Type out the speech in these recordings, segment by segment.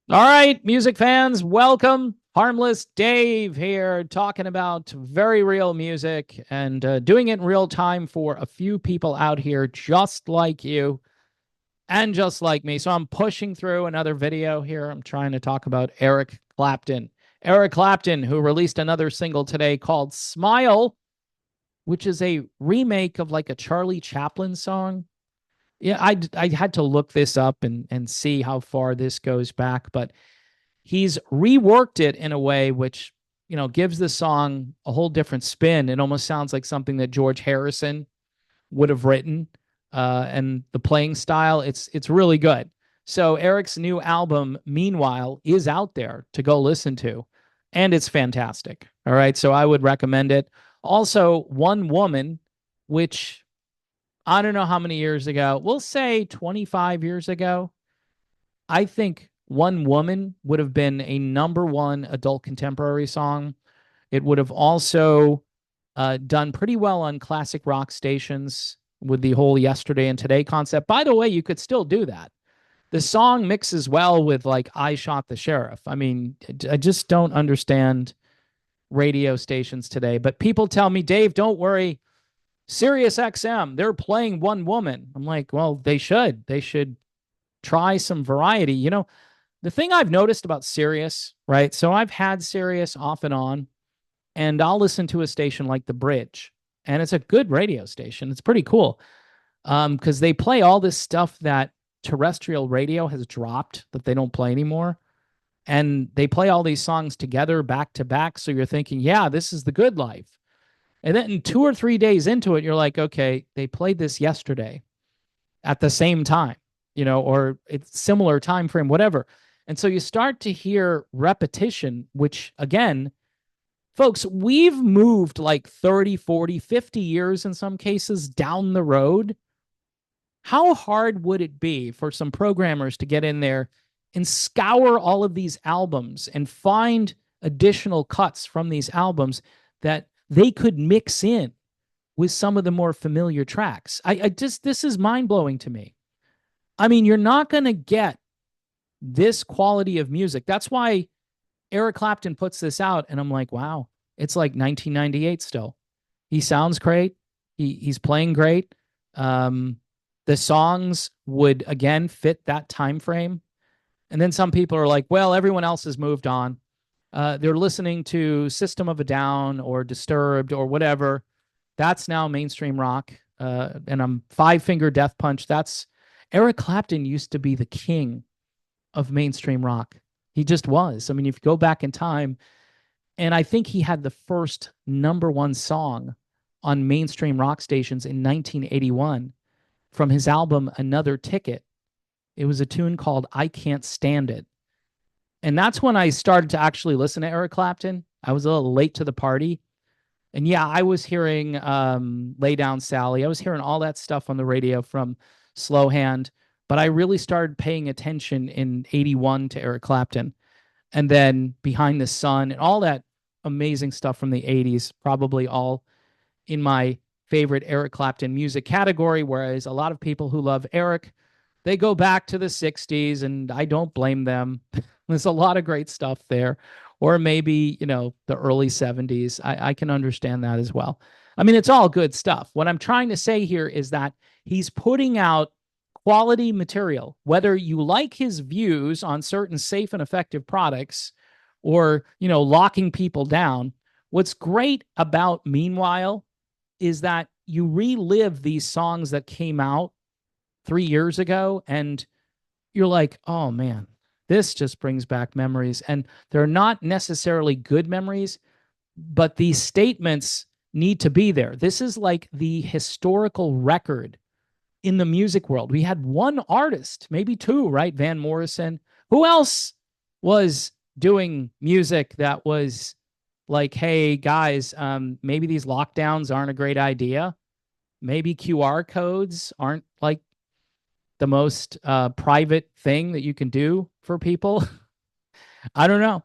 All right, music fans, welcome. Harmless Dave here, talking about very real music and doing it in real time for a few people out here just like you and just like me. So I'm pushing through another video here. I'm trying to talk about Eric Clapton. Eric Clapton, who released another single today called Smile, which is a remake of like a Charlie Chaplin song. Yeah, I had to look this up and see how far this goes back, but he's reworked it in a way which gives the song a whole different spin. It almost sounds like something that George Harrison would have written, and the playing style, it's really good. So Eric's new album, Meanwhile, is out there to go listen to, and it's fantastic. All right, so I would recommend it. Also, One Woman, which I don't know how many years ago, we'll say 25 years ago, I think One Woman would have been a number one adult contemporary song. It would have also done pretty well on classic rock stations with the whole yesterday and today concept. By the way, you could still do that. The song mixes well with like I Shot the Sheriff. I mean, I just don't understand radio stations today. But people tell me, Dave, don't worry. Sirius XM, they're playing One Woman. I'm like, well, they should. They should try some variety. The thing I've noticed about Sirius, right? So I've had Sirius off and on, and I'll listen to a station like The Bridge, and it's a good radio station. It's pretty cool because they play all this stuff that terrestrial radio has dropped that they don't play anymore. And they play all these songs together back to back. So you're thinking, yeah, this is the good life. And then 2 or 3 days into it, you're like, okay, they played this yesterday at the same time, or it's similar time frame, whatever. And so you start to hear repetition, which again, folks, we've moved like 30, 40, 50 years in some cases down the road. How hard would it be for some programmers to get in there and scour all of these albums and find additional cuts from these albums that they could mix in with some of the more familiar tracks? I just, this is mind blowing to me. I mean, you're not going to get this quality of music. That's why Eric Clapton puts this out, and I'm like, wow, it's like 1998 still. He sounds great. He's playing great. The songs would again fit that time frame. And then some people are like, well, everyone else has moved on. They're listening to System of a Down or Disturbed or whatever. That's now mainstream rock. And I'm Five Finger Death Punch. That's Eric Clapton used to be the king of mainstream rock. He just was. I mean, if you go back in time, and I think he had the first number one song on mainstream rock stations in 1981 from his album Another Ticket. It was a tune called I Can't Stand It. And that's when I started to actually listen to Eric Clapton. I was a little late to the party. And yeah, I was hearing Lay Down Sally. I was hearing all that stuff on the radio from Slow Hand. But I really started paying attention in 81 to Eric Clapton. And then Behind the Sun and all that amazing stuff from the 80s, probably all in my favorite Eric Clapton music category. Whereas a lot of people who love Eric, they go back to the 60s, and I don't blame them. There's a lot of great stuff there. Or maybe, the early 70s. I can understand that as well. I mean, it's all good stuff. What I'm trying to say here is that he's putting out quality material, whether you like his views on certain safe and effective products or, locking people down. What's great about Meanwhile is that you relive these songs that came out 3 years ago, and you're like, oh man, this just brings back memories. And they're not necessarily good memories, but these statements need to be there. This is like the historical record in the music world. We had one artist, maybe two, right? Van Morrison. Who else was doing music that was like, hey, guys, maybe these lockdowns aren't a great idea. Maybe QR codes aren't like the most private thing that you can do for people. I don't know.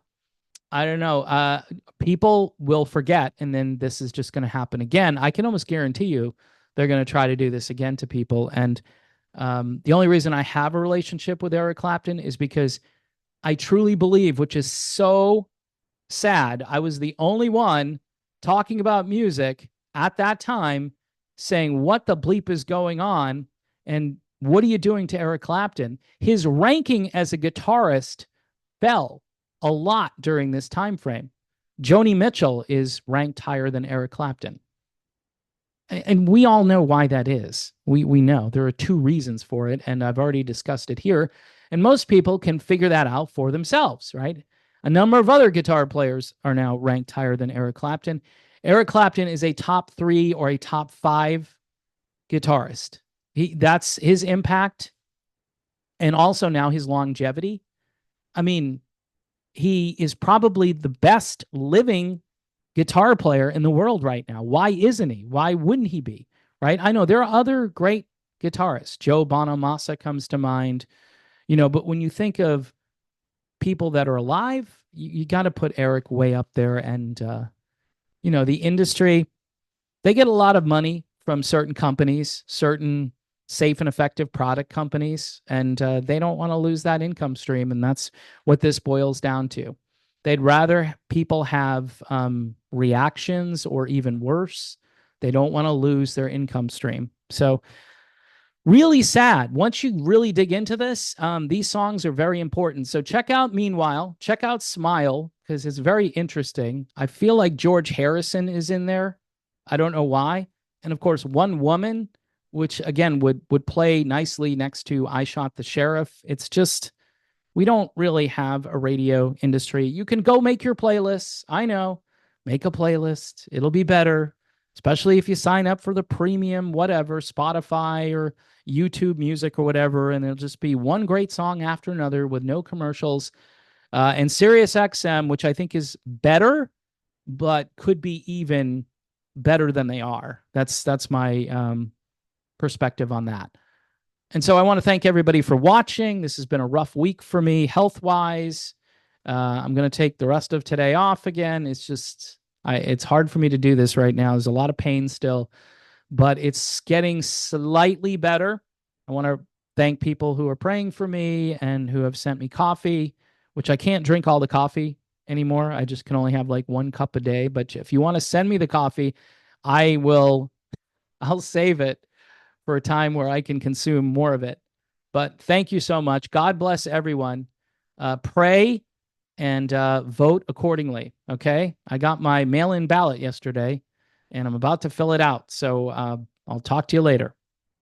I don't know. People will forget, and then this is just going to happen again. I can almost guarantee you they're going to try to do this again to people. And the only reason I have a relationship with Eric Clapton is because I truly believe, which is so sad, I was the only one talking about music at that time saying, what the bleep is going on? And what are you doing to Eric Clapton? His ranking as a guitarist fell a lot during this time frame. Joni Mitchell is ranked higher than Eric Clapton. And we all know why that is. We know there are two reasons for it, and I've already discussed it here. And most people can figure that out for themselves, right? A number of other guitar players are now ranked higher than Eric Clapton. Eric Clapton is a top 3 or a top 5 guitarist. That's his impact, and also now his longevity. I mean, he is probably the best living guitar player in the world right now. Why isn't he? Why wouldn't he be? Right? I know there are other great guitarists. Joe Bonamassa comes to mind, but when you think of people that are alive, you got to put Eric way up there. And, the industry, they get a lot of money from certain companies, certain safe and effective product companies, and they don't want to lose that income stream. And that's what this boils down to. They'd rather people have reactions, or even worse, they don't want to lose their income stream. So really sad. Once you really dig into this, these songs are very important. So check out Meanwhile, check out Smile, because it's very interesting. I feel like George Harrison is in there. I don't know why. And of course, One Woman, which again would play nicely next to I Shot the Sheriff. It's just, we don't really have a radio industry. You can go make your playlists. I know, make a playlist. It'll be better, especially if you sign up for the premium, whatever, Spotify or YouTube Music or whatever, and it'll just be one great song after another with no commercials. And Sirius XM, which I think is better, but could be even better than they are. That's my perspective on that. And so I want to thank everybody for watching. This has been a rough week for me health-wise. I'm going to take the rest of today off again. It's just, it's hard for me to do this right now. There's a lot of pain still, but it's getting slightly better. I want to thank people who are praying for me and who have sent me coffee, which I can't drink all the coffee anymore. I just can only have like 1 cup a day. But if you want to send me the coffee, I'll save it for a time where I can consume more of it. But thank you so much. God bless everyone. Pray and vote accordingly. Okay. I got my mail-in ballot yesterday and I'm about to fill it out. So I'll talk to you later.